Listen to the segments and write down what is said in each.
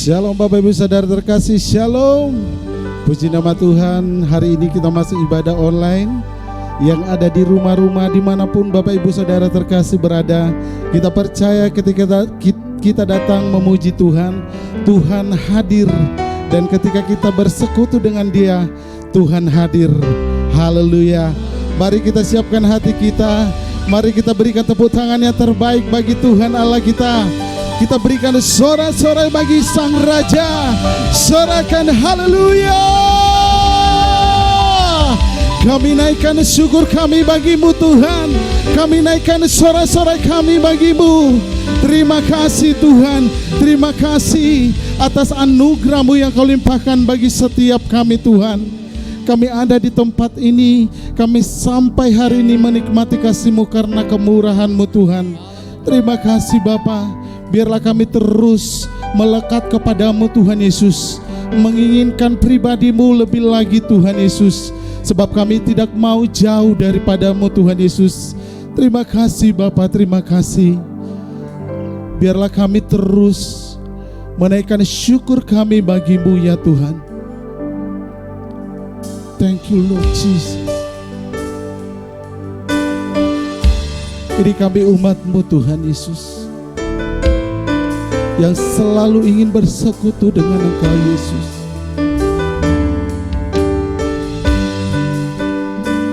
Shalom Bapak Ibu Saudara terkasih, Shalom. Puji nama Tuhan, hari ini kita masih ibadah online. Yang ada di rumah-rumah dimanapun Bapak Ibu Saudara terkasih berada, kita percaya ketika kita datang memuji Tuhan, Tuhan hadir. Dan ketika kita bersekutu dengan Dia, Tuhan hadir. Haleluya. Mari kita siapkan hati kita, mari kita berikan tepuk tangan yang terbaik bagi Tuhan Allah kita. Kita berikan sorak-sorai bagi Sang Raja. Sorakan haleluya. Kami naikkan syukur kami bagimu Tuhan. Kami naikkan sorak-sorai kami bagimu. Terima kasih Tuhan. Terima kasih atas anugerah-Mu yang Kau limpahkan bagi setiap kami Tuhan. Kami ada di tempat ini, kami sampai hari ini menikmati kasih-Mu karena kemurahan-Mu Tuhan. Terima kasih Bapa. Biarlah kami terus melekat kepadamu Tuhan Yesus, menginginkan pribadi-Mu lebih lagi Tuhan Yesus, sebab kami tidak mau jauh daripadamu Tuhan Yesus. Terima kasih Bapa, terima kasih. Biarlah kami terus menaikkan syukur kami bagi-Mu ya Tuhan. Thank you Lord Jesus. Ini kami umat-Mu Tuhan Yesus, yang selalu ingin bersekutu dengan Engkau Yesus.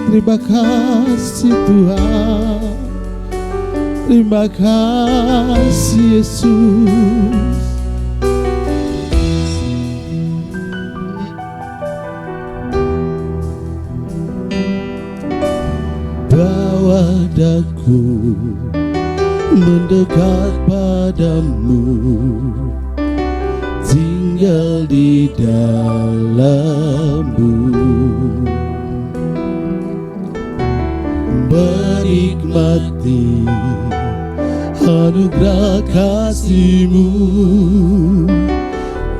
Terima kasih Tuhan. Terima kasih Yesus. Bawa daku mendekat padamu, tinggal di dalam-Mu, menikmati anugerah kasih-Mu,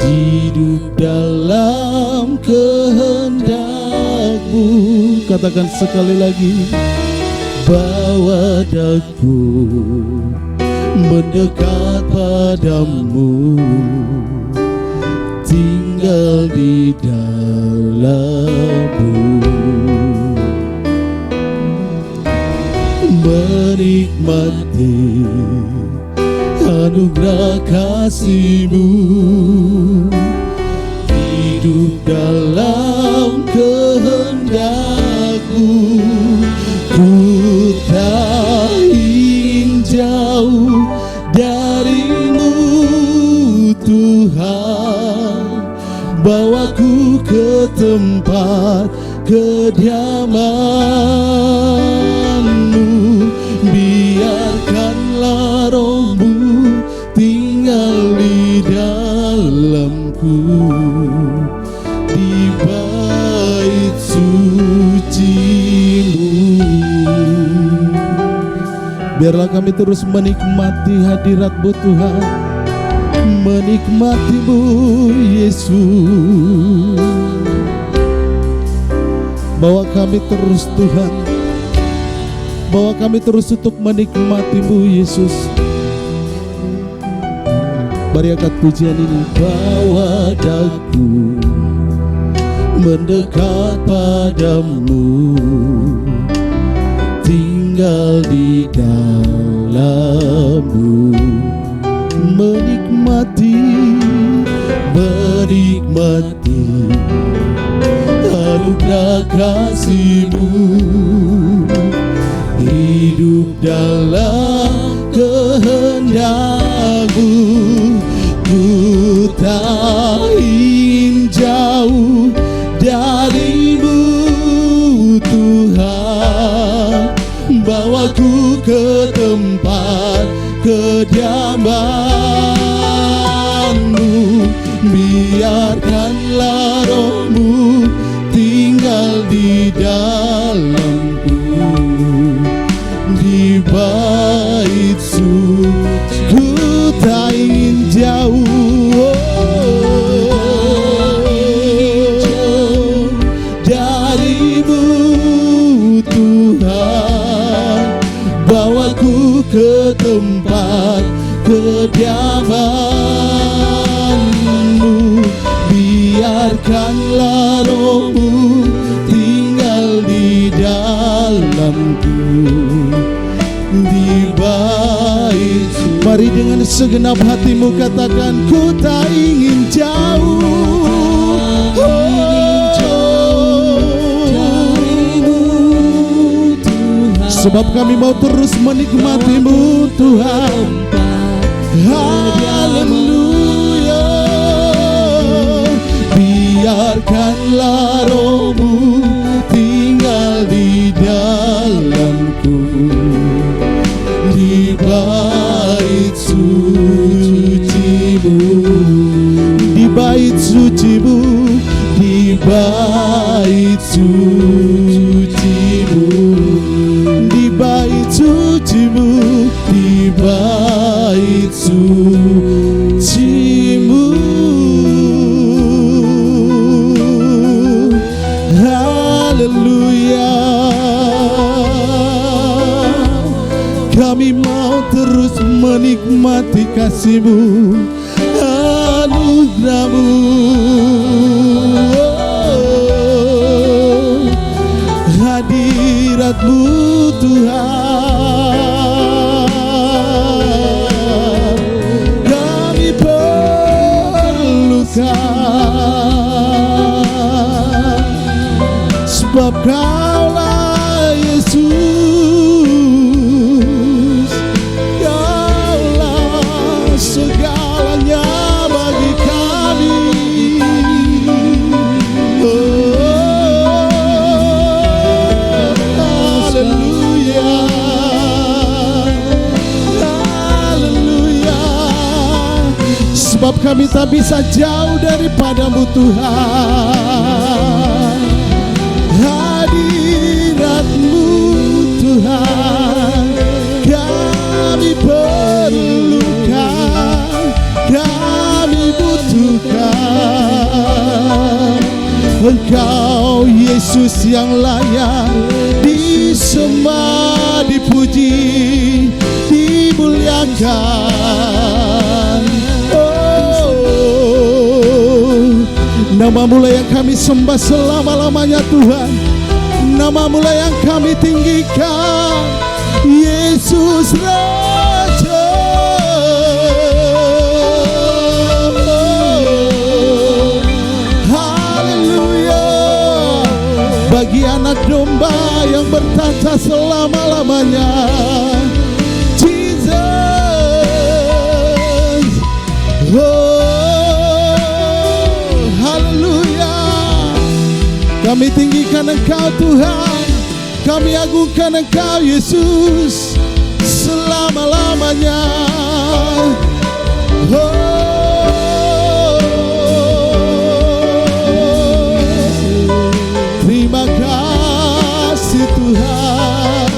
hidup dalam kehendak-Mu. Katakan sekali lagi. Bawa daku mendekat padamu, tinggal di dalam-Mu, menikmati anugerah kasih-Mu, hidup dalam kehendak-Mu. Ku tak ingin jauh dari-Mu Tuhan, bawaku ke tempat kediaman-Mu, biarkanlah Roh-Mu tinggal di dalamku, di bait suci-Mu. Biarlah kami terus menikmati hadirat-Mu Tuhan, menikmati-Mu Yesus. Bawa kami terus Tuhan, bawa kami terus untuk menikmati-Mu Yesus. Mari angkat pujian ini. Bawa daku mendekat padamu, tinggal di dalam-Mu, menikmati anugerah kasih-Mu, hidup dalam kehendak-Mu. Ku tak ingin jauh dari-Mu Tuhan, bawaku ke tempat kediaman-Mu, biarkanlah Roh-Mu tinggal di dalamku, di bait suci. Ku tak ingin jauh dari-Mu Tuhan, bawaku ke tempat kediaman dalammu, biarkanlah rohmu tinggal di dalamku. Di bait, mari dengan segenap hatimu katakan, ku tak ingin jauh. Sebab kami mau terus menikmatimu Tuhan. Haleluya. Biarkanlah rohmu tinggal di dalamku. Di bait sucimu, di bait sucimu, di bait sucimu, di bait sucimu, di bait sucimu. Haleluya. Kami mau terus menikmati kasih-Mu, anugerah-Mu. Hadirat-Mu Tuhan, kami perlukan. Sebab Kaulah Yesus, Kaulah segalanya bagi kami. Haleluya, haleluya. Sebab kami tak bisa jauh daripada-Mu Tuhan. Hadirat-Mu Tuhan, kami perlukan, kami butuhkan. Engkau Yesus yang layak disembah, dipuji, dimuliakan. Nama-Mu lah yang kami sembah selama-lamanya Tuhan. Nama-Mu lah yang kami tinggikan, Yesus Raja. Haleluya. Bagi anak domba yang bertata selama-lamanya, Jesus. Kami tinggikan Engkau Tuhan, kami agungkan Engkau Yesus selama-lamanya. Terima kasih Tuhan,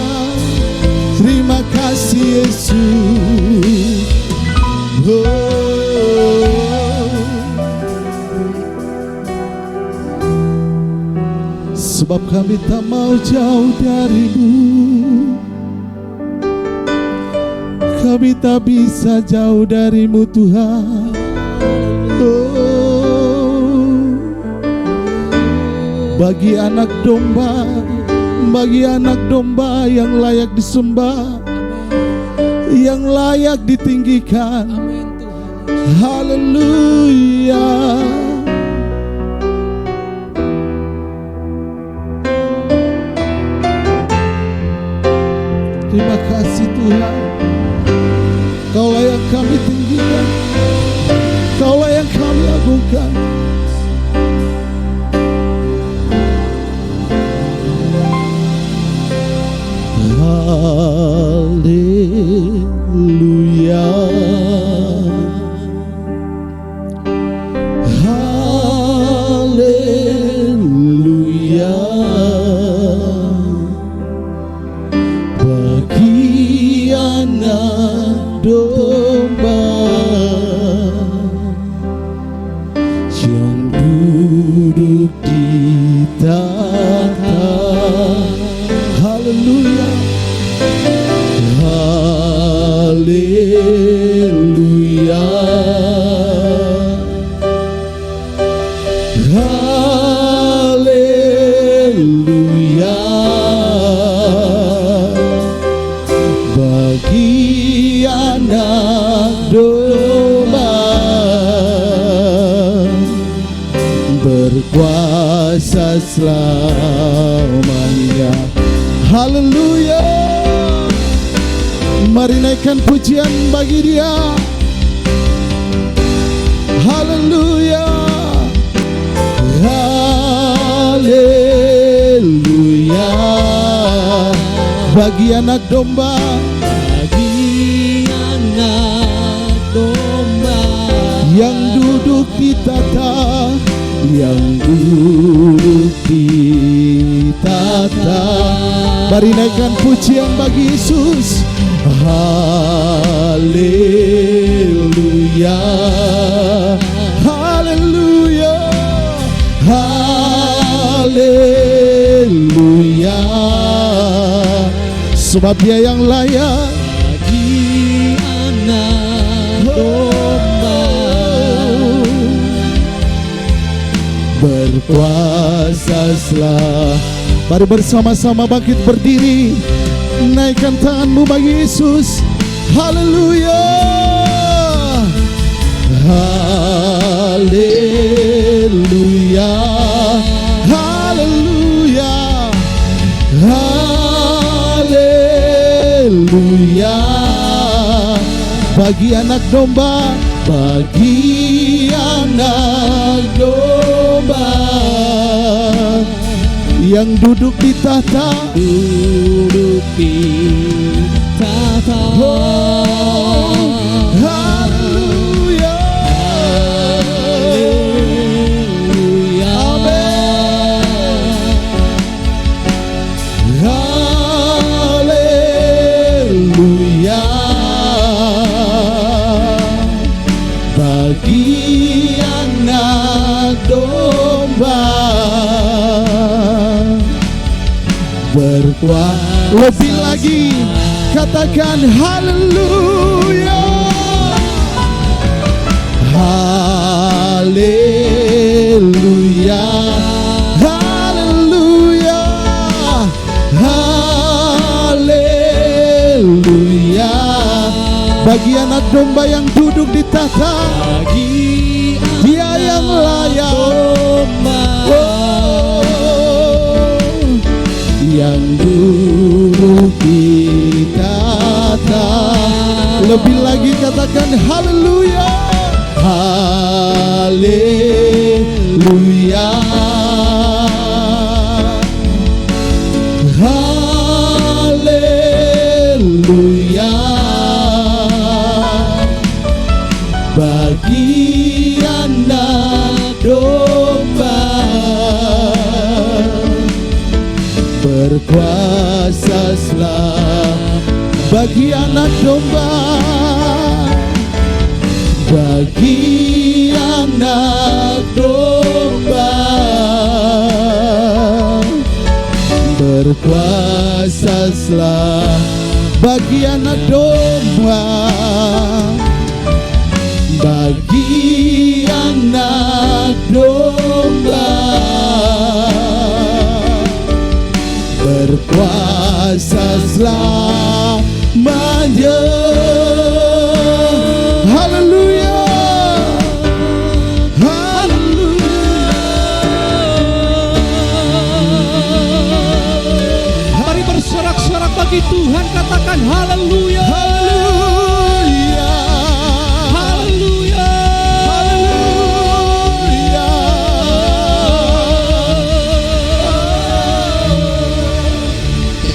terima kasih Yesus. Sebab kami tak mau jauh dari-Mu, kami tak bisa jauh dari-Mu Tuhan. Bagi anak domba yang layak disembah, yang layak ditinggikan. Haleluya. Terima kasih Tuhan, Kaulah yang kami tinggikan, Kaulah yang kami agungkan. Haleluya, haleluya. Bagi anak domba yang duduk di tahta. Haleluya, haleluya. selamanya. Haleluya. Mari naikkan pujian bagi Dia. Haleluya. Haleluya. Bagi anak domba, bagi anak domba yang duduk di tata, yang duduk di tata. Mari naikkan pujian bagi Yesus. Haleluya. Haleluya. Haleluya. Sebab Dia yang layak bagi anak domba. Berkuasa selah. Mari bersama-sama bangkit berdiri. Naikkan tanganmu bagi Yesus. Haleluya. Haleluya. Haleluya. Haleluya. Bagi anak domba, bagi anak domba yang duduk di tahta, Duduk di tata. haleluya. Haleluya. Haleluya. Bagi anak domba berkuasa. Lebih lagi, katakan haleluya. Haleluya. Haleluya. Haleluya. Bagi anak domba yang duduk di tahta, Bagi Dia yang layak. domba Yang duduk di tahta. Lebih lagi katakan haleluya. Haleluya. Haleluya. Bagi anak domba berkuasa selah. Bagi anak domba, bagi anak domba berkuasa selah. Bagi anak domba, bagi anak domba berkuasa selamanya. Haleluya. Haleluya. Mari bersorak-sorak bagi Tuhan, katakan haleluya. Haleluya. Haleluya. Haleluya.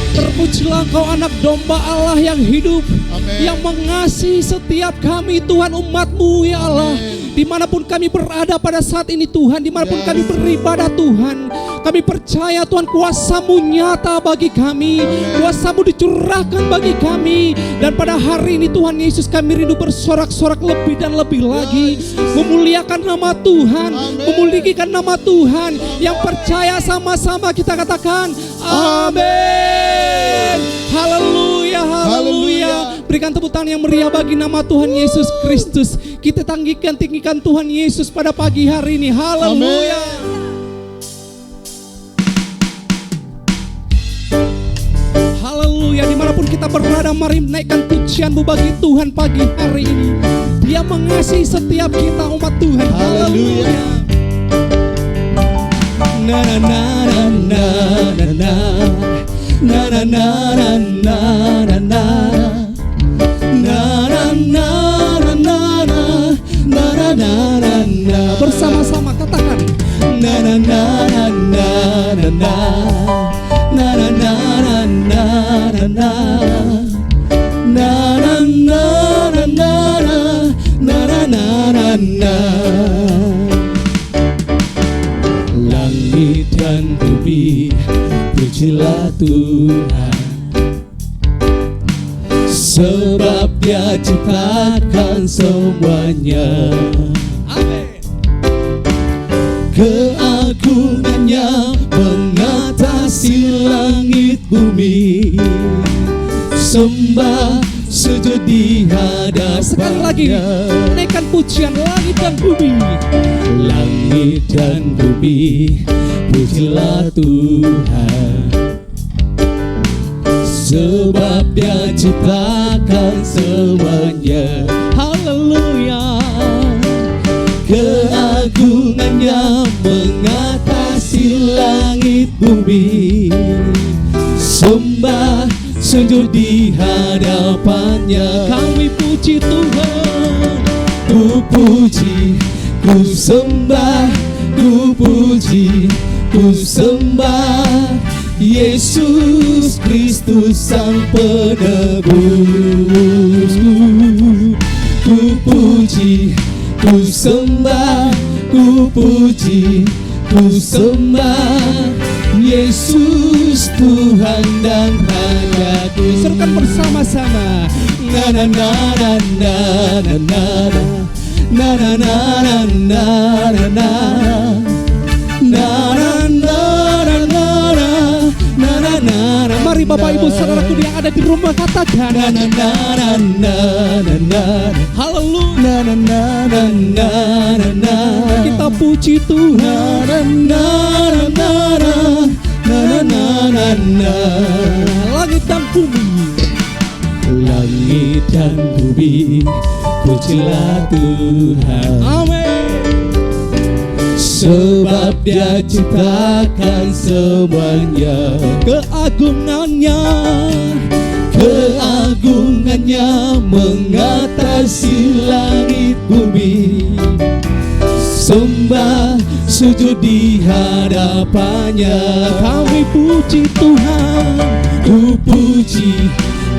Terpujilah Engkau anak domba Allah yang hidup, Amin. yang mengasihi setiap kami Tuhan, umat-Mu ya Allah. Dimanapun kami berada pada saat ini Tuhan, dimanapun kami beribadah Tuhan, kami percaya Tuhan kuasa-Mu nyata bagi kami, kuasa-Mu dicurahkan bagi kami. Dan pada hari ini Tuhan Yesus, kami rindu bersorak-sorak lebih dan lebih lagi, memuliakan nama Tuhan, memulihkan nama Tuhan. Yang percaya sama-sama kita katakan amin. Haleluya, haleluya. Berikan tepuk tangan yang meriah bagi nama Tuhan Yesus Kristus. Kita tinggikan Tuhan Yesus pada pagi hari ini. Haleluya. Haleluya. Dimanapun kita berada, mari naikkan pujian-Mu bagi Tuhan pagi hari ini. Dia mengasihi setiap kita umat Tuhan. Haleluya. na na na na na na na na na na na na na. Bersama-sama katakan na na na na na na na na na na na na na na na na na na. Langit dan bumi pujilah Tuhan, sebab Dia ciptakan semuanya. Amin. Keagungannya mengatasi langit bumi, sembah sujud di hadapannya. Sekali lagi, naikkan pujian langit dan bumi. Langit dan bumi pujilah Tuhan, sebab Dia ciptakan semuanya. Haleluya. Keagungannya mengatasi langit bumi, sembah sujud di hadapannya. Kami puji Tuhan, ku puji, ku sembah, ku puji, ku sembah Yesus Kristus Sang Penebus. Ku puji, ku sembah, ku puji, ku sembah Yesus Tuhan dan Rajaku. Serukan bersama-sama. Na na na na na na na na na na na na na na. Mari Bapak Ibu Saudaraku yang ada di rumah katakan na na na na na na na. Haleluya. Na na na na na na. Kita puji Tuhan. Na na na na na na na na. Langit dan bumi, langit dan bumi pujilah Tuhan. Amin. Sebab Dia ciptakan semuanya. Keagungannya, keagungannya mengatasi langit bumi, sembah sujud di hadapannya. Kami puji Tuhan, ku puji,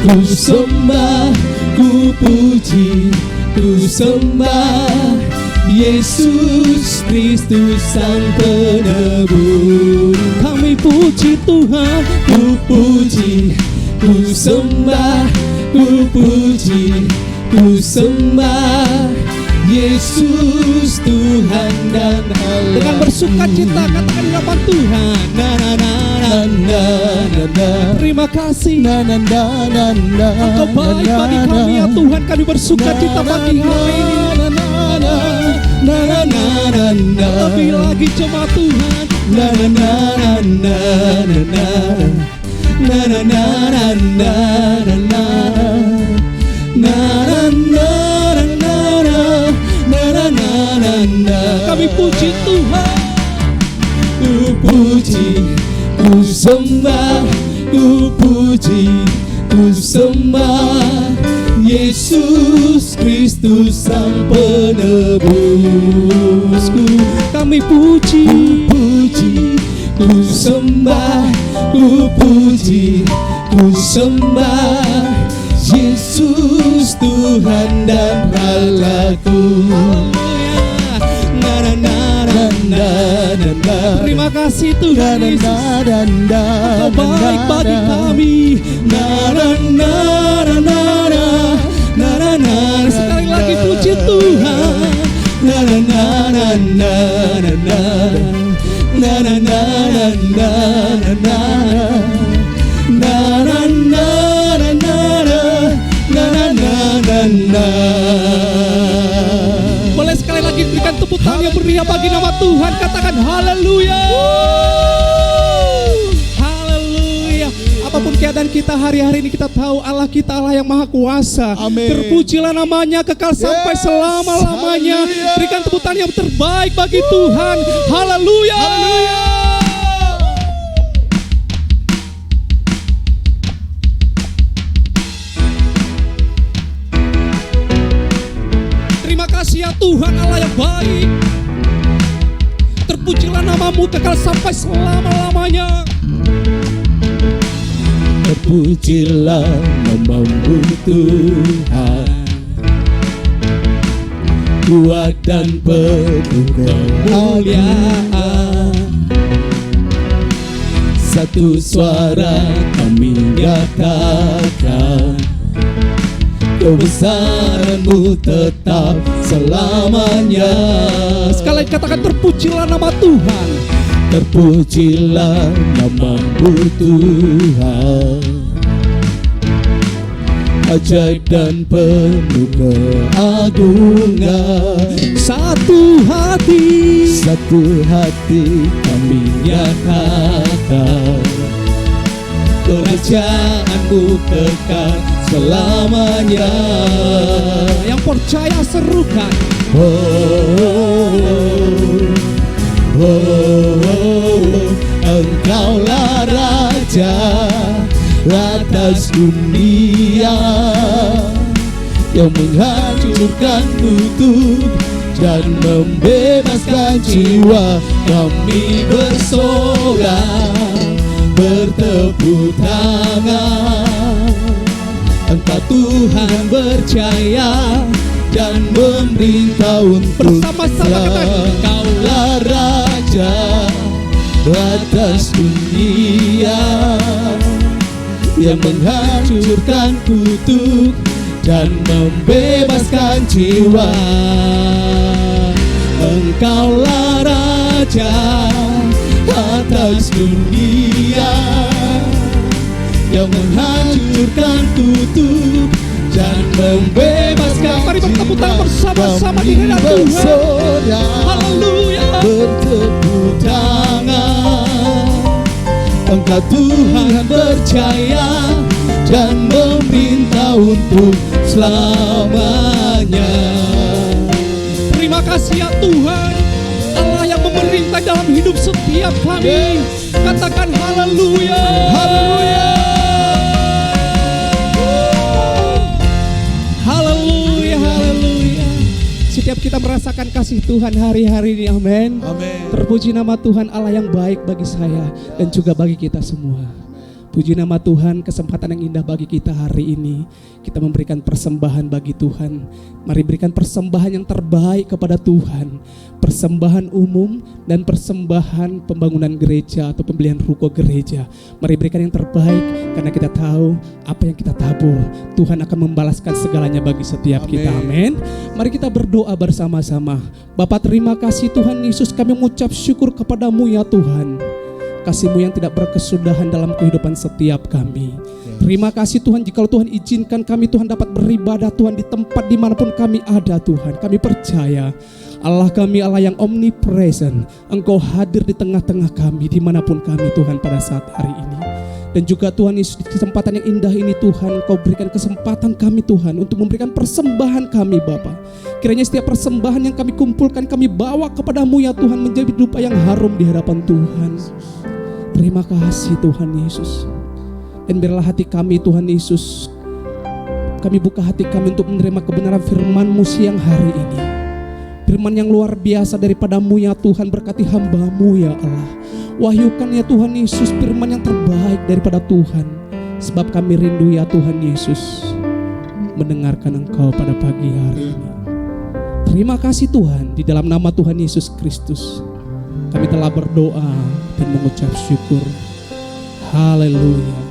ku sembah, ku puji, ku sembah Yesus Kristus Sang Penebus. Kami puji Tuhan, ku puji, ku sembah, ku puji, ku sembah Yesus Tuhan dan Allah. Dengan bersuka cita katakan di hadapan Tuhan. Na na na na na na na. Terima kasih. Na na na na na. Engkau baik bagi kami ya Tuhan. Kami bersuka cita pagi hari ini. Na na na na na. Lebih lagi cuma Tuhan. Na na na na na na na. Na na na na na na na. Na na na na. Kami puji Tuhan, ku puji, ku sembah, ku puji, ku sembah Yesus Kristus Sang Penebusku. Kami puji, puji, ku sembah, ku puji, ku sembah Yesus Tuhan dan Allahku. Terima kasih Tuhan Yesus, Engkau baik bagi kami. Sekali lagi puji Tuhan. Boleh sekali lagi berikan tepuk tangan yang meriah bagi nama Tuhan. Katakan haleluya. Haleluya. Apapun keadaan kita hari-hari ini, kita tahu Allah kita Allah yang maha kuasa. Amin. Terpujilah namanya kekal sampai selama-lamanya. Haleluya. Berikan tepuk tangan yang terbaik bagi Tuhan. Haleluya. Haleluya. Tuhan Allah yang baik. Terpujilah namamu kekal sampai selama-lamanya. Terpujilah namamu Tuhan, kuat dan penuh kemuliaan. Satu suara kami nyatakan, kebesaran-Mu tetap selamanya. Sekali lagi katakan, terpujilah nama Tuhan. Terpujilah namamu Tuhan, ajaib dan penuh keagungan. Satu hati kami nyatakan, kerajaan-Mu kekal selamanya. Yang percaya serukan, Engkaulah Raja atas dunia, yang menghancurkan kutuk dan membebaskan jiwa. Kami bersorak, bertepuk tangan. Engkau Tuhan berjaya dan memerintah untuk bersama-sama katakan, Engkaulah Raja atas dunia, yang menghancurkan kutuk dan membebaskan jiwa. Engkaulah Raja atas dunia, yang menghancurkan kutuk dan membebaskan. Mari bertepuk tangan bersama-sama di hadapan Tuhan. Haleluya. Bertepuk tangan. Engkau Tuhan berjaya dan memerintah untuk selamanya. Terima kasih ya Tuhan, Allah yang memerintah dalam hidup setiap kami. Katakan haleluya. Haleluya. Haleluya, haleluya. Setiap kita merasakan kasih Tuhan hari-hari ini, amin. Amin. Terpuji nama Tuhan Allah yang baik bagi saya dan juga bagi kita semua. Puji nama Tuhan, kesempatan yang indah bagi kita hari ini. Kita memberikan persembahan bagi Tuhan. Mari berikan persembahan yang terbaik kepada Tuhan. Persembahan umum dan persembahan pembangunan gereja atau pembelian ruko gereja. Mari berikan yang terbaik, karena kita tahu apa yang kita tabur, Tuhan akan membalaskan segalanya bagi setiap kita, amin. Mari kita berdoa bersama-sama. Bapa, terima kasih Tuhan Yesus, kami mengucap syukur kepadamu ya Tuhan. Kasih-Mu yang tidak berkesudahan dalam kehidupan setiap kami. Terima kasih Tuhan, jika Tuhan izinkan kami Tuhan dapat beribadah Tuhan di tempat dimanapun kami ada Tuhan. Kami percaya Allah kami Allah yang omnipresent, Engkau hadir di tengah-tengah kami dimanapun kami Tuhan pada saat hari ini. Dan juga Tuhan Yesus, di kesempatan yang indah ini Tuhan, Engkau berikan kesempatan kami Tuhan untuk memberikan persembahan kami Bapa. Kiranya setiap persembahan yang kami kumpulkan, kami bawa kepadamu ya Tuhan, menjadi dupa yang harum di hadapan Tuhan. Terima kasih Tuhan Yesus. Dan biarlah hati kami Tuhan Yesus, kami buka hati kami untuk menerima kebenaran firman-Mu siang hari ini. Firman yang luar biasa daripada-Mu ya Tuhan, berkati hamba-Mu ya Allah. Wahyukan ya Tuhan Yesus firman yang terbaik daripada Tuhan. Sebab kami rindu ya Tuhan Yesus mendengarkan Engkau pada pagi hari ini. Terima kasih Tuhan, di dalam nama Tuhan Yesus Kristus kami telah berdoa dan mengucap syukur. Haleluya.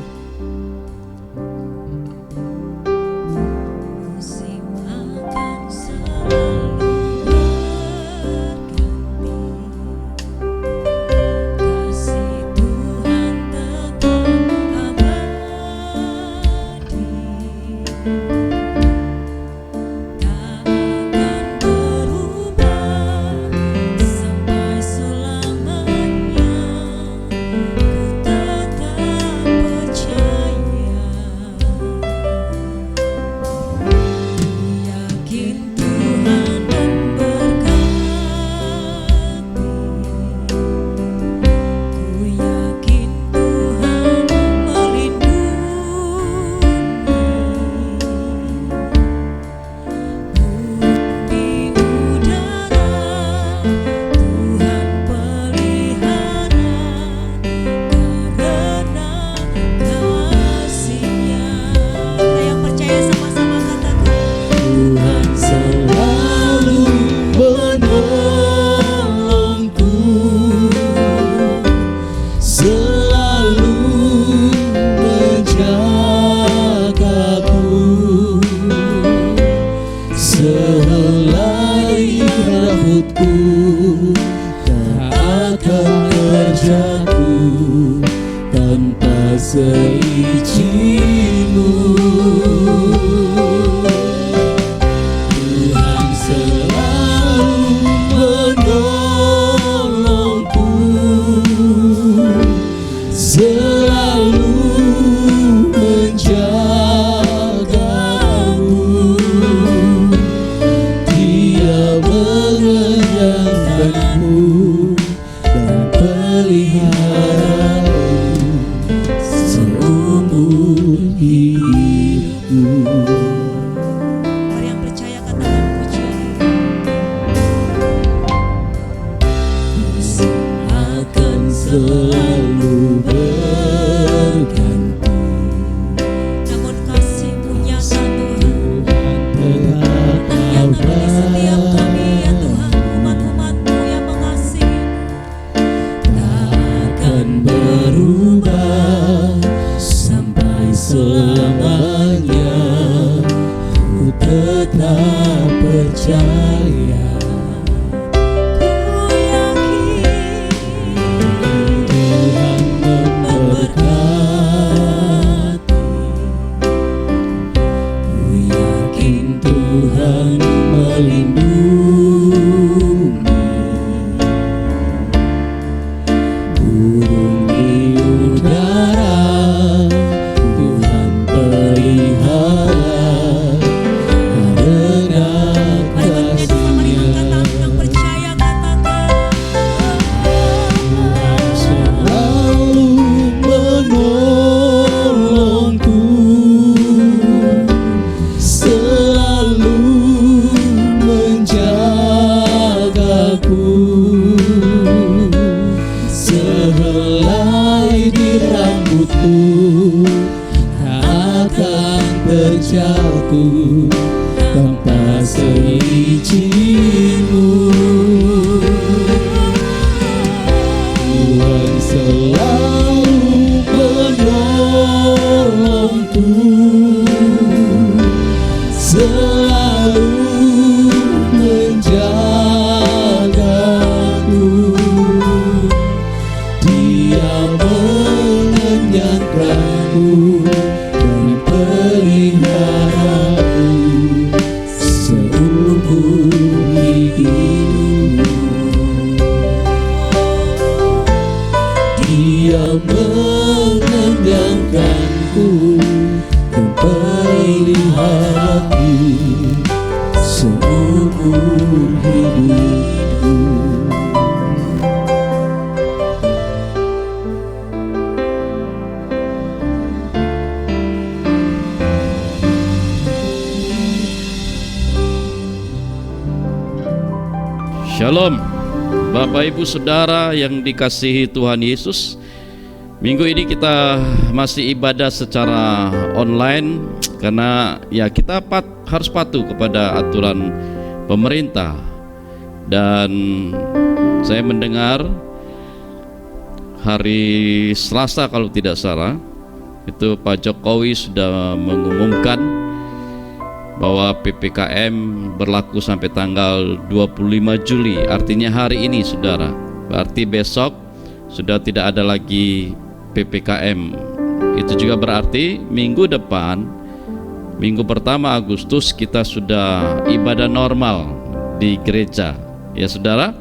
hidupku. Shalom, Bapak Ibu Saudara yang dikasihi Tuhan Yesus. Minggu ini kita masih ibadah secara online karena ya kita harus patuh kepada aturan pemerintah. Dan saya mendengar hari Selasa kalau tidak salah, itu Pak Jokowi sudah mengumumkan bahwa PPKM berlaku sampai tanggal 25 Juli. Artinya hari ini, saudara. Berarti besok sudah tidak ada lagi PPKM. Itu juga berarti minggu depan, minggu pertama Agustus, kita sudah ibadah normal di gereja, ya saudara.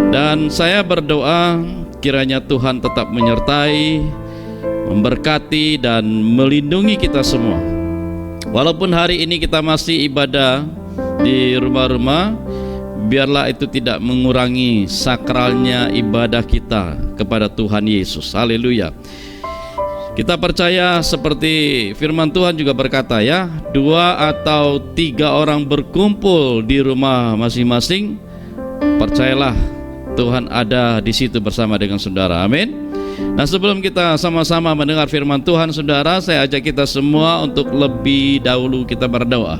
Dan saya berdoa kiranya Tuhan tetap menyertai, memberkati dan melindungi kita semua. Walaupun hari ini kita masih ibadah di rumah-rumah, biarlah itu tidak mengurangi sakralnya ibadah kita kepada Tuhan Yesus. Haleluya. Kita percaya seperti firman Tuhan juga berkata, ya, 2 atau 3 orang berkumpul di rumah masing-masing, percayalah Tuhan ada di situ bersama dengan saudara. Amin. Nah, sebelum kita sama-sama mendengar firman Tuhan, saudara, saya ajak kita semua untuk lebih dahulu kita berdoa.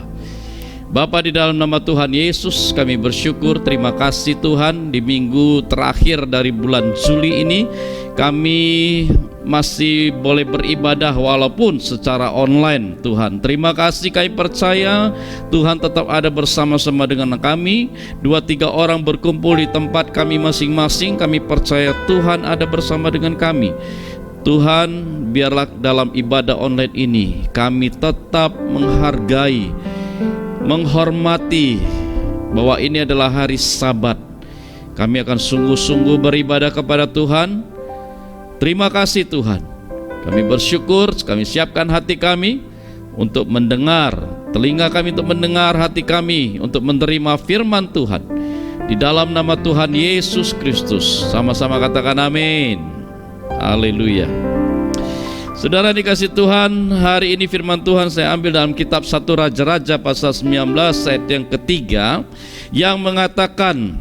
Bapa, di dalam nama Tuhan Yesus, kami bersyukur, terima kasih Tuhan, di minggu terakhir dari bulan Juli ini kami masih boleh beribadah walaupun secara online. Tuhan, terima kasih, kami percaya Tuhan tetap ada bersama-sama dengan kami. 2-3 orang berkumpul di tempat kami masing-masing, kami percaya Tuhan ada bersama dengan kami. Tuhan, biarlah dalam ibadah online ini kami tetap menghargai, menghormati bahwa ini adalah hari Sabat. Kami akan sungguh-sungguh beribadah kepada Tuhan. Terima kasih Tuhan. Kami bersyukur, kami siapkan hati kami untuk mendengar, telinga kami untuk mendengar, hati kami untuk menerima firman Tuhan. Di dalam nama Tuhan Yesus Kristus, sama-sama katakan amin. Haleluya. Saudara dikasih Tuhan, hari ini firman Tuhan saya ambil dalam kitab 1 Raja-Raja pasal 19 ayat yang ketiga, yang mengatakan,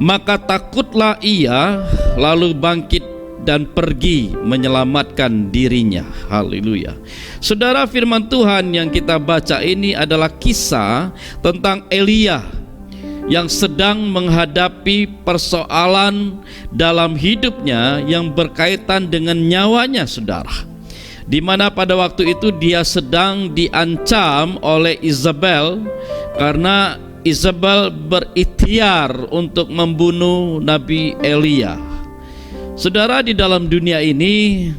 maka takutlah ia, lalu bangkit dan pergi menyelamatkan dirinya. Haleluya. Saudara, firman Tuhan yang kita baca ini adalah kisah tentang Elia yang sedang menghadapi persoalan dalam hidupnya yang berkaitan dengan nyawanya, saudara. Di mana pada waktu itu dia sedang diancam oleh Isabel karena Isabel berikhtiar untuk membunuh Nabi Elia. Saudara, di dalam dunia ini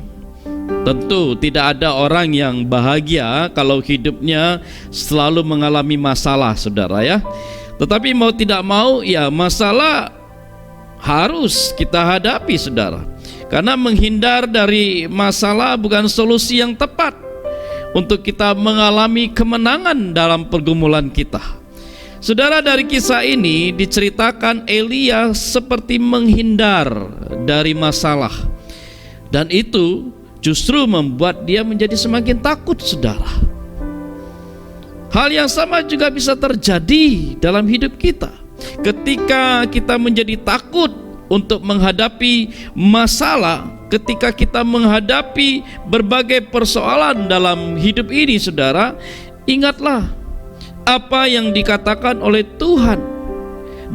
tentu tidak ada orang yang bahagia kalau hidupnya selalu mengalami masalah, saudara, ya. Tetapi mau tidak mau, ya, masalah harus kita hadapi, saudara. Karena menghindar dari masalah bukan solusi yang tepat untuk kita mengalami kemenangan dalam pergumulan kita. Saudara, dari kisah ini diceritakan Elia seperti menghindar dari masalah, dan itu justru membuat dia menjadi semakin takut, saudara. Hal yang sama juga bisa terjadi dalam hidup kita. Ketika kita menjadi takut untuk menghadapi masalah, ketika kita menghadapi berbagai persoalan dalam hidup ini, saudara, ingatlah apa yang dikatakan oleh Tuhan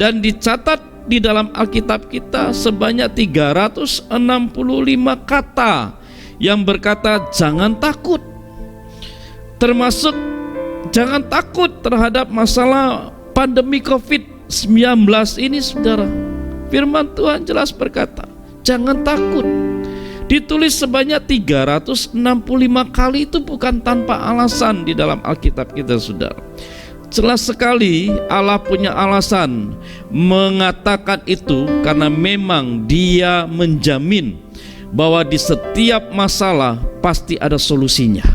dan dicatat di dalam Alkitab kita sebanyak 365 kata yang berkata jangan takut, termasuk jangan takut terhadap masalah pandemi COVID-19 ini, saudara. Firman Tuhan jelas berkata jangan takut. Ditulis sebanyak 365 kali, itu bukan tanpa alasan di dalam Alkitab kita, saudara. Jelas sekali Allah punya alasan mengatakan itu, karena memang Dia menjamin bahwa di setiap masalah pasti ada solusinya,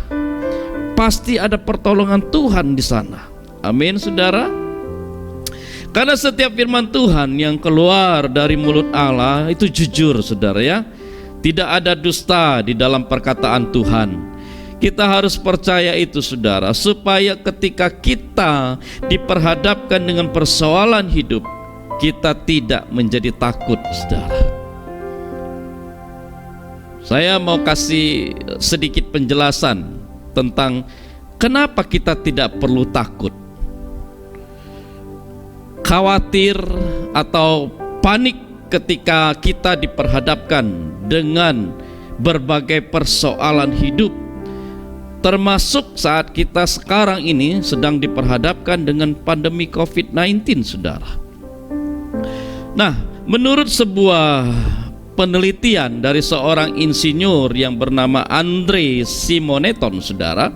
pasti ada pertolongan Tuhan di sana. Amin, saudara. Karena setiap firman Tuhan yang keluar dari mulut Allah itu jujur, saudara ya. Tidak ada dusta di dalam perkataan Tuhan. Kita harus percaya itu, saudara, supaya ketika kita diperhadapkan dengan persoalan hidup, kita tidak menjadi takut, saudara. Saya mau kasih sedikit penjelasan tentang kenapa kita tidak perlu takut, khawatir atau panik ketika kita diperhadapkan dengan berbagai persoalan hidup, termasuk saat kita sekarang ini sedang diperhadapkan dengan pandemi COVID-19, saudara. Nah, menurut sebuah penelitian dari seorang insinyur yang bernama Andre Simoneton, saudara,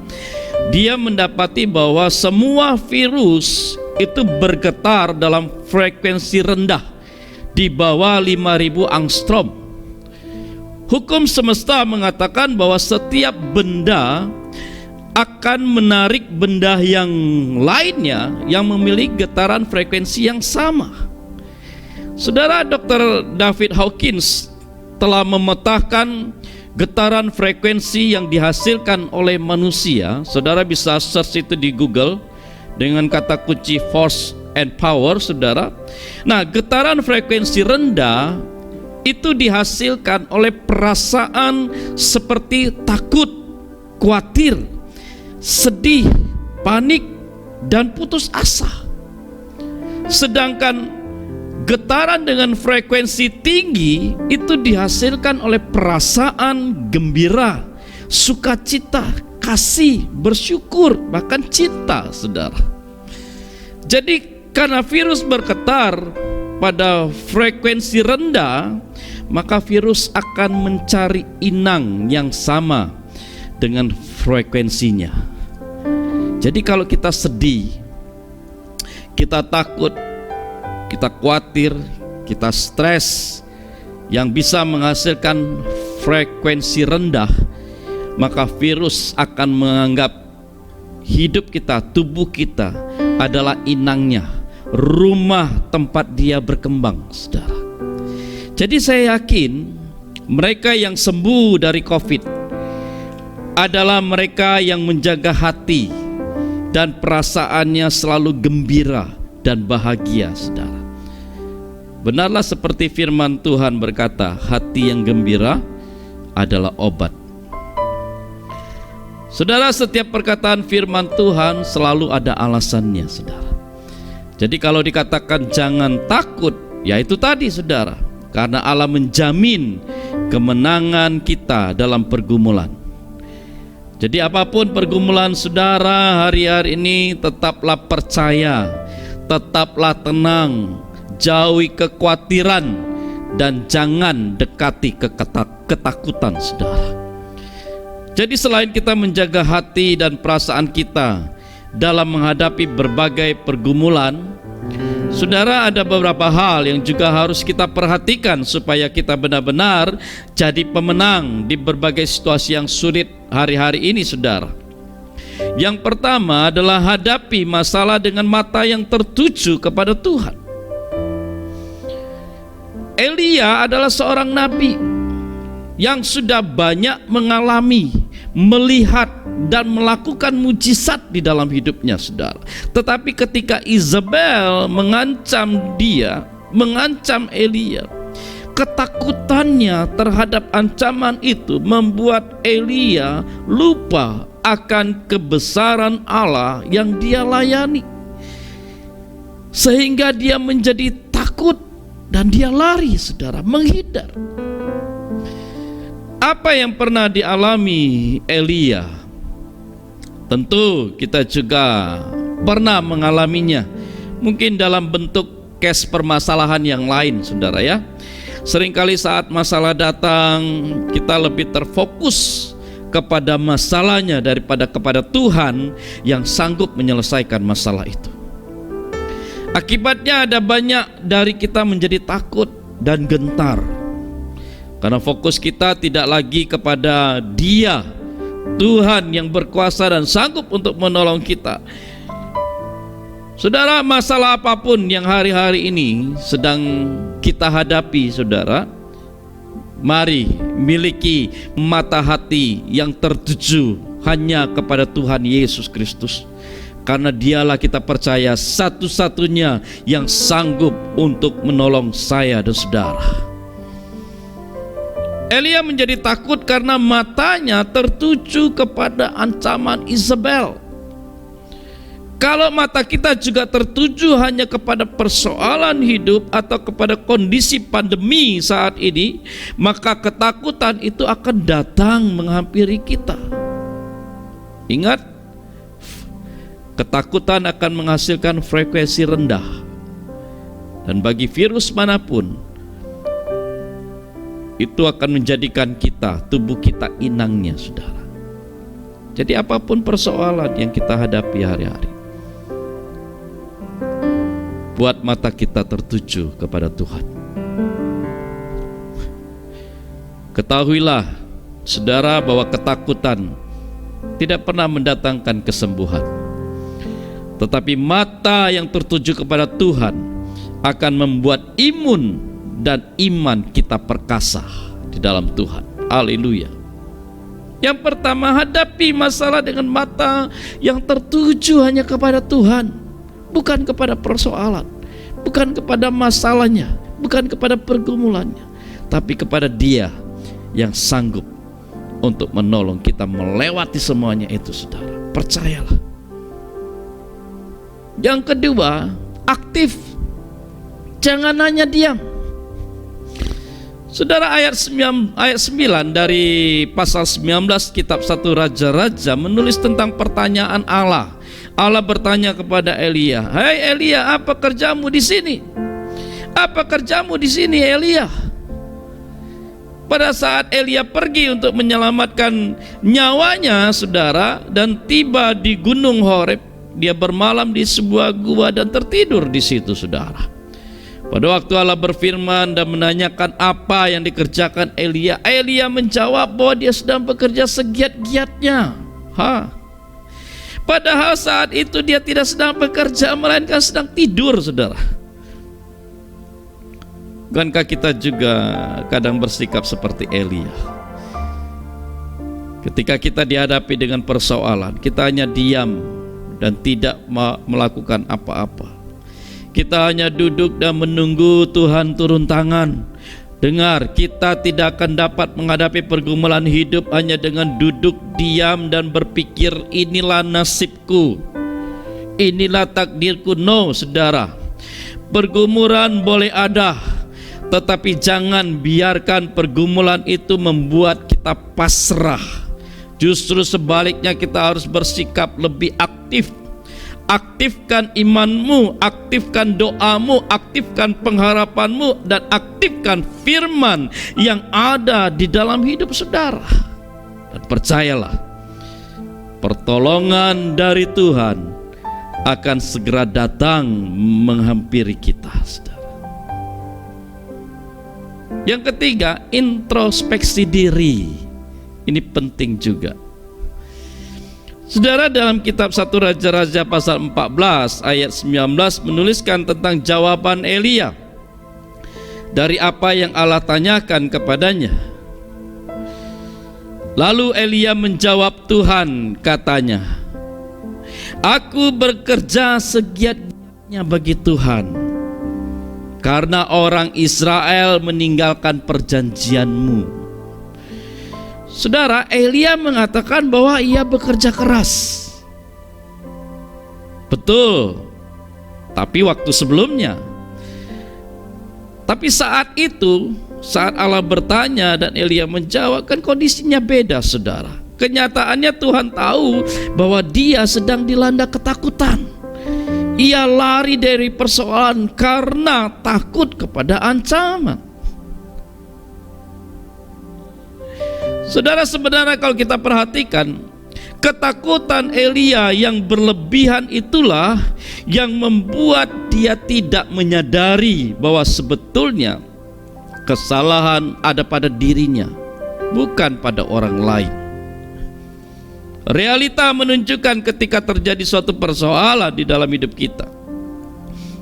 dia mendapati bahwa semua virus itu bergetar dalam frekuensi rendah di bawah 5.000 angstrom. Hukum semesta mengatakan bahwa setiap benda akan menarik benda yang lainnya yang memiliki getaran frekuensi yang sama. Saudara, Dr. David Hawkins telah memetakan getaran frekuensi yang dihasilkan oleh manusia. Saudara bisa search itu di Google dengan kata kunci force and power, saudara. Nah, getaran frekuensi rendah itu dihasilkan oleh perasaan seperti takut, khawatir, sedih, panik, dan putus asa. Sedangkan getaran dengan frekuensi tinggi itu dihasilkan oleh perasaan gembira, sukacita, kasih, bersyukur, bahkan cinta, saudara. Jadi karena virus bergetar pada frekuensi rendah, maka virus akan mencari inang yang sama dengan frekuensinya. Jadi kalau kita sedih, kita takut, kita khawatir, kita stres yang bisa menghasilkan frekuensi rendah, maka virus akan menganggap hidup kita, tubuh kita adalah inangnya, rumah tempat dia berkembang, saudara. Jadi saya yakin mereka yang sembuh dari COVID adalah mereka yang menjaga hati dan perasaannya selalu gembira dan bahagia, saudara. Benarlah seperti firman Tuhan berkata, hati yang gembira adalah obat. Saudara, setiap perkataan firman Tuhan selalu ada alasannya, saudara. Jadi kalau dikatakan jangan takut, ya itu tadi, saudara, karena Allah menjamin kemenangan kita dalam pergumulan. Jadi apapun pergumulan saudara hari-hari ini, tetaplah percaya, tetaplah tenang, jauhi kekhawatiran, dan jangan dekati ketakutan, saudara. Jadi selain kita menjaga hati dan perasaan kita dalam menghadapi berbagai pergumulan, saudara, ada beberapa hal yang juga harus kita perhatikan supaya kita benar-benar jadi pemenang di berbagai situasi yang sulit hari-hari ini, saudara. Yang pertama adalah hadapi masalah dengan mata yang tertuju kepada Tuhan. Elia adalah seorang nabi yang sudah banyak mengalami, melihat, dan melakukan mujizat di dalam hidupnya, saudara. Tetapi ketika Izabel mengancam dia, mengancam Elia, ketakutannya terhadap ancaman itu membuat Elia lupa akan kebesaran Allah yang dia layani, sehingga dia menjadi takut dan dia lari, saudara, menghindar. Apa yang pernah dialami Elia? Tentu kita juga pernah mengalaminya, mungkin dalam bentuk case permasalahan yang lain, saudara ya. Seringkali saat masalah datang, kita lebih terfokus kepada masalahnya daripada kepada Tuhan yang sanggup menyelesaikan masalah itu. Akibatnya ada banyak dari kita menjadi takut dan gentar, karena fokus kita tidak lagi kepada Dia, Tuhan yang berkuasa dan sanggup untuk menolong kita. Saudara, masalah apapun yang hari-hari ini sedang kita hadapi, saudara, mari miliki mata hati yang tertuju hanya kepada Tuhan Yesus Kristus. Karena dialah kita percaya satu-satunya yang sanggup untuk menolong saya dan saudara. Elia menjadi takut karena matanya tertuju kepada ancaman Isabel. Kalau mata kita juga tertuju hanya kepada persoalan hidup atau kepada kondisi pandemi saat ini, maka ketakutan itu akan datang menghampiri kita. Ingat, ketakutan akan menghasilkan frekuensi rendah. Dan bagi virus manapun, itu akan menjadikan kita, tubuh kita inangnya, saudara. Jadi apapun persoalan yang kita hadapi hari-hari, buat mata kita tertuju kepada Tuhan. Ketahuilah, saudara, bahwa ketakutan tidak pernah mendatangkan kesembuhan. Tetapi mata yang tertuju kepada Tuhan akan membuat imun dan iman kita perkasa di dalam Tuhan. Haleluya. Yang pertama, hadapi masalah dengan mata yang tertuju hanya kepada Tuhan. Bukan kepada persoalan, bukan kepada masalahnya, bukan kepada pergumulannya, tapi kepada Dia yang sanggup untuk menolong kita melewati semuanya itu, saudara. Percayalah. Yang kedua, aktif. Jangan hanya diam. Saudara, ayat 9 dari pasal 19 kitab 1 Raja-Raja menulis tentang pertanyaan Allah. Allah bertanya kepada Elia, "Hai Elia, apa kerjamu di sini? Apa kerjamu di sini, Elia?" Pada saat Elia pergi untuk menyelamatkan nyawanya, saudara, dan tiba di Gunung Horeb, dia bermalam di sebuah gua dan tertidur di situ, saudara. Pada waktu Allah berfirman dan menanyakan apa yang dikerjakan Elia, Elia menjawab bahwa dia sedang bekerja segiat-giatnya. Padahal saat itu dia tidak sedang bekerja, melainkan sedang tidur, saudara. Bukankah kita juga kadang bersikap seperti Elia? Ketika kita dihadapi dengan persoalan, kita hanya diam dan tidak melakukan apa-apa. Kita hanya duduk dan menunggu Tuhan turun tangan. Dengar, kita tidak akan dapat menghadapi pergumulan hidup hanya dengan duduk diam dan berpikir inilah nasibku, inilah takdirku. No, saudara. Pergumulan boleh ada, tetapi jangan biarkan pergumulan itu membuat kita pasrah. Justru sebaliknya, kita harus bersikap lebih aktif. Aktifkan imanmu, aktifkan doamu, aktifkan pengharapanmu, dan aktifkan firman yang ada di dalam hidup saudara. Dan percayalah, pertolongan dari Tuhan akan segera datang menghampiri kita, saudara. Yang ketiga, introspeksi diri. Ini penting juga. Saudara, dalam kitab 1 Raja-Raja pasal 14 ayat 19 menuliskan tentang jawaban Elia dari apa yang Allah tanyakan kepadanya. Lalu Elia menjawab Tuhan, katanya, "Aku bekerja segiat-giatnya bagi Tuhan, karena orang Israel meninggalkan perjanjianmu." Saudara, Elia mengatakan bahwa ia bekerja keras. Betul. Tapi waktu sebelumnya. Tapi saat itu, saat Allah bertanya dan Elia menjawab, kan kondisinya beda, saudara. Kenyataannya Tuhan tahu bahwa dia sedang dilanda ketakutan. Ia lari dari persoalan karena takut kepada ancaman. Saudara, sebenarnya kalau kita perhatikan, ketakutan Elia yang berlebihan itulah yang membuat dia tidak menyadari bahwa sebetulnya kesalahan ada pada dirinya, bukan pada orang lain. Realita menunjukkan ketika terjadi suatu persoalan di dalam hidup kita,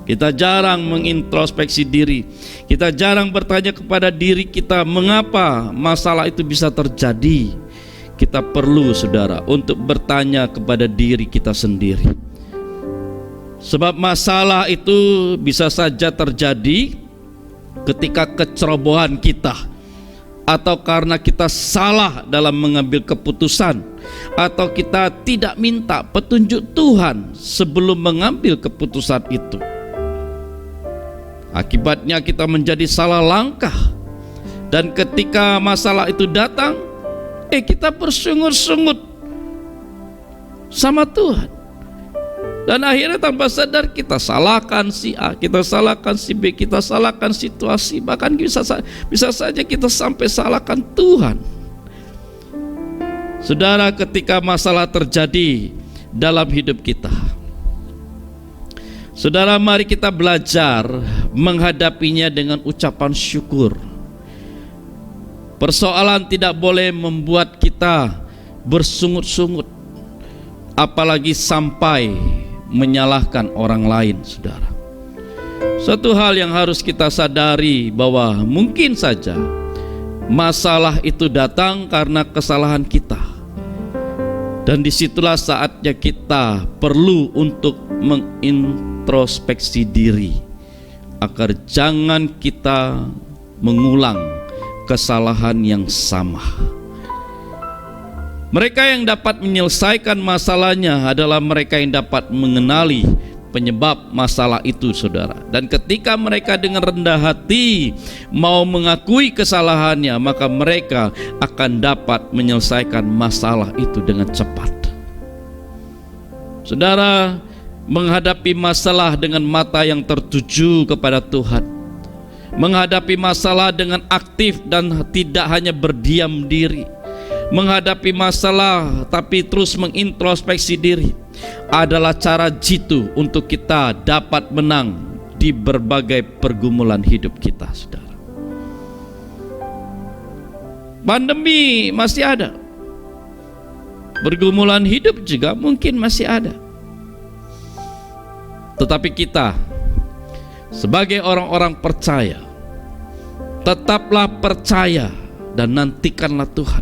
Kita jarang mengintrospeksi diri. Kita jarang bertanya kepada diri kita, mengapa masalah itu bisa terjadi. Kita perlu, saudara, untuk bertanya kepada diri kita sendiri. Sebab masalah itu bisa saja terjadi ketika kecerobohan kita, atau karena kita salah dalam mengambil keputusan, atau kita tidak minta petunjuk Tuhan sebelum mengambil keputusan itu. Akibatnya kita menjadi salah langkah, dan ketika masalah itu datang, kita bersungut-sungut sama Tuhan, dan akhirnya tanpa sadar kita salahkan si A, kita salahkan si B, kita salahkan situasi, bahkan bisa saja kita sampai salahkan Tuhan. Saudara, ketika masalah terjadi dalam hidup kita, saudara, mari kita belajar menghadapinya dengan ucapan syukur. Persoalan tidak boleh membuat kita bersungut-sungut, apalagi sampai menyalahkan orang lain, saudara. Satu hal yang harus kita sadari, bahwa mungkin saja masalah itu datang karena kesalahan kita, dan disitulah saatnya kita perlu untuk mengintrospeksi diri, agar jangan kita mengulang kesalahan yang sama. Mereka yang dapat menyelesaikan masalahnya adalah mereka yang dapat mengenali penyebab masalah itu, saudara. Dan ketika mereka dengan rendah hati mau mengakui kesalahannya, maka mereka akan dapat menyelesaikan masalah itu dengan cepat. Saudara, menghadapi masalah dengan mata yang tertuju kepada Tuhan, menghadapi masalah dengan aktif dan tidak hanya berdiam diri, menghadapi masalah tapi terus mengintrospeksi diri, adalah cara jitu untuk kita dapat menang di berbagai pergumulan hidup kita, saudara. Pandemi masih ada, pergumulan hidup juga mungkin masih ada, tetapi kita sebagai orang-orang percaya, tetaplah percaya dan nantikanlah Tuhan.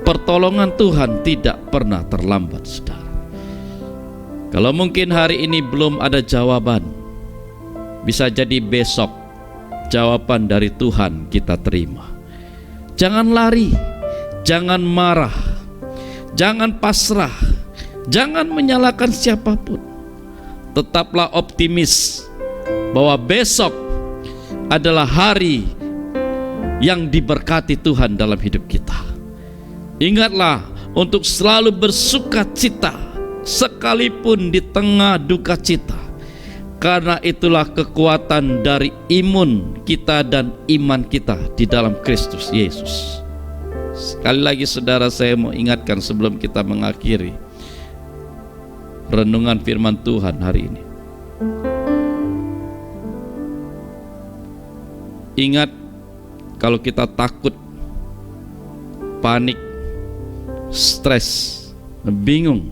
Pertolongan Tuhan tidak pernah terlambat, saudara. Kalau mungkin hari ini belum ada jawaban, bisa jadi besok jawaban dari Tuhan kita terima. Jangan lari, jangan marah, jangan pasrah, jangan menyalahkan siapapun. Tetaplah optimis bahwa besok adalah hari yang diberkati Tuhan dalam hidup kita. Ingatlah untuk selalu bersuka cita sekalipun di tengah duka cita, karena itulah kekuatan dari imun kita dan iman kita di dalam Kristus Yesus. Sekali lagi, saudara, saya mau ingatkan sebelum kita mengakhiri renungan firman Tuhan hari ini. Ingat, kalau kita takut, panik, stres, bingung,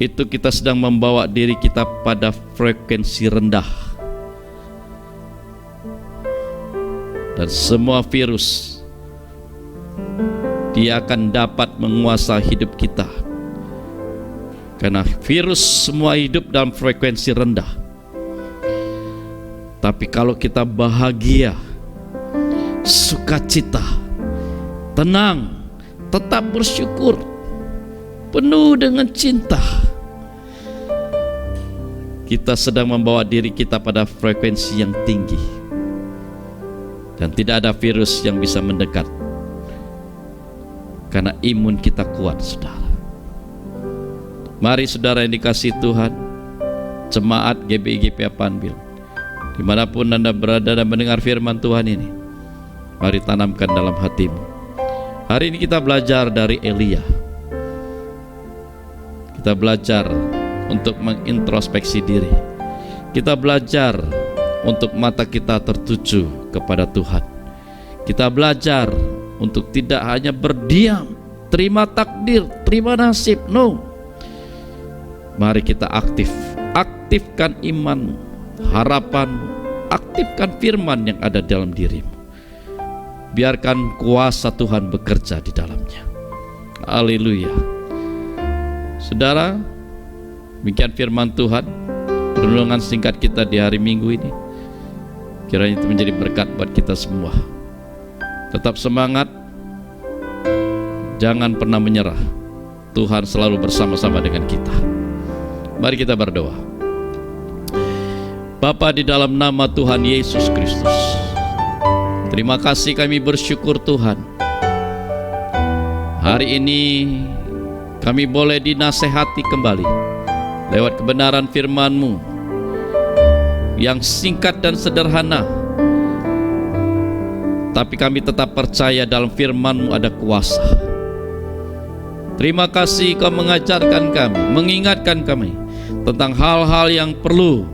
itu kita sedang membawa diri kita pada frekuensi rendah, dan semua virus dia akan dapat menguasai hidup kita, karena virus semua hidup dalam frekuensi rendah. Tapi kalau kita bahagia, sukacita, tenang, tetap bersyukur, penuh dengan cinta, kita sedang membawa diri kita pada frekuensi yang tinggi, dan tidak ada virus yang bisa mendekat, karena imun kita kuat, saudara. Mari, saudara yang dikasihi Tuhan, jemaat GBI GPA Panbil, dimanapun Anda berada dan mendengar firman Tuhan ini, mari tanamkan dalam hatimu. Hari ini kita belajar dari Elia. Kita belajar untuk mengintrospeksi diri. Kita belajar untuk mata kita tertuju kepada Tuhan. Kita belajar untuk tidak hanya berdiam, terima takdir, terima nasib. No. Mari kita aktif aktifkan imanmu, harapanmu, aktifkan firman yang ada dalam dirimu. Biarkan kuasa Tuhan bekerja di dalamnya. Haleluya. Saudara, demikian firman Tuhan, renungan singkat kita di hari Minggu ini. Kiranya itu menjadi berkat buat kita semua. Tetap semangat, jangan pernah menyerah. Tuhan selalu bersama-sama dengan kita. Mari kita berdoa. Bapa, di dalam nama Tuhan Yesus Kristus, terima kasih, kami bersyukur Tuhan. Hari ini kami boleh dinasehati kembali lewat kebenaran firman-Mu yang singkat dan sederhana. Tapi kami tetap percaya dalam firman-Mu ada kuasa. Terima kasih Kau mengajarkan kami, mengingatkan kami tentang hal-hal yang perlu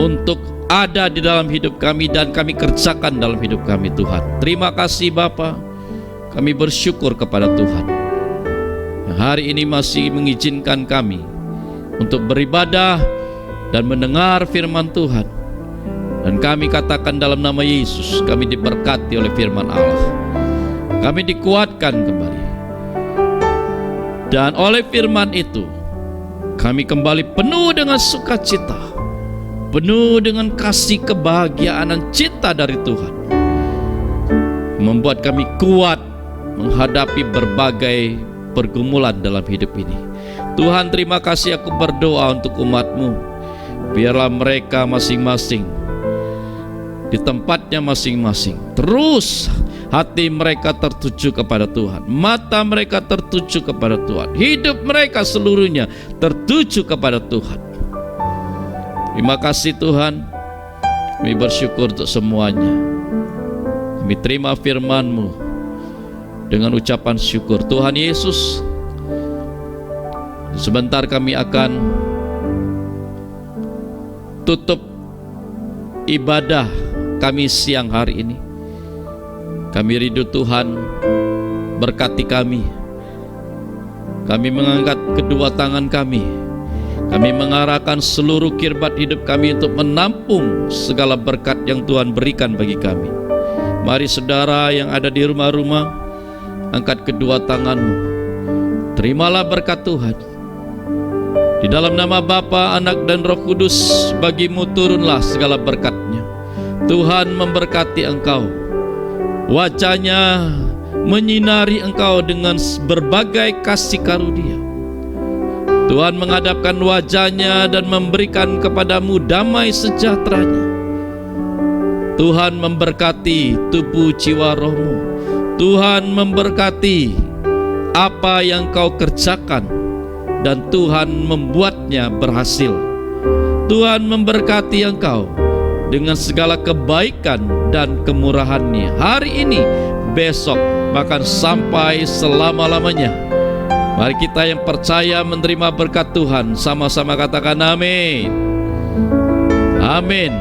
untuk ada di dalam hidup kami dan kami kerjakan dalam hidup kami, Tuhan. Terima kasih Bapa, kami bersyukur kepada Tuhan yang hari ini masih mengizinkan kami untuk beribadah dan mendengar firman Tuhan. Dan kami katakan dalam nama Yesus, kami diberkati oleh firman Allah. Kami dikuatkan kembali. Dan oleh firman itu, kami kembali penuh dengan sukacita, penuh dengan kasih, kebahagiaan dan cinta dari Tuhan, membuat kami kuat menghadapi berbagai pergumulan dalam hidup ini. Tuhan, terima kasih, aku berdoa untuk umat-Mu. Biarlah mereka masing-masing di tempatnya masing-masing, terus hati mereka tertuju kepada Tuhan, mata mereka tertuju kepada Tuhan, hidup mereka seluruhnya tertuju kepada Tuhan. Terima kasih Tuhan, kami bersyukur untuk semuanya. Kami terima firman-Mu dengan ucapan syukur. Tuhan Yesus, sebentar kami akan tutup ibadah kami siang hari ini. Kami rindu Tuhan, berkati kami. Kami mengangkat kedua tangan kami. Kami mengarahkan seluruh kirbat hidup kami untuk menampung segala berkat yang Tuhan berikan bagi kami. Mari saudara yang ada di rumah-rumah, angkat kedua tanganmu. Terimalah berkat Tuhan. Di dalam nama Bapa, Anak dan Roh Kudus, bagimu turunlah segala berkat-Nya. Tuhan memberkati engkau, wajahnya menyinari engkau dengan berbagai kasih karunia. Tuhan menghadapkan wajahnya dan memberikan kepadamu damai sejahtera-Nya. Tuhan memberkati tubuh jiwa rohmu. Tuhan memberkati apa yang kau kerjakan dan Tuhan membuatnya berhasil. Tuhan memberkati engkau dengan segala kebaikan dan kemurahan-Nya hari ini, besok, bahkan sampai selama-lamanya. Mari kita yang percaya menerima berkat Tuhan sama-sama katakan amin. Amin.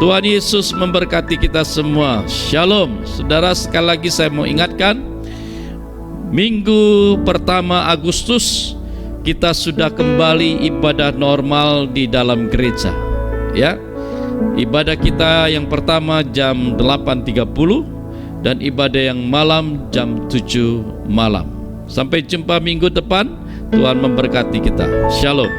Tuhan Yesus memberkati kita semua. Shalom. Saudara, sekali lagi saya mau ingatkan, minggu pertama Agustus kita sudah kembali ibadah normal di dalam gereja, ya. Ibadah kita yang pertama jam 8.30 dan ibadah yang malam jam 7 malam. Sampai jumpa minggu depan. Tuhan memberkati kita. Shalom.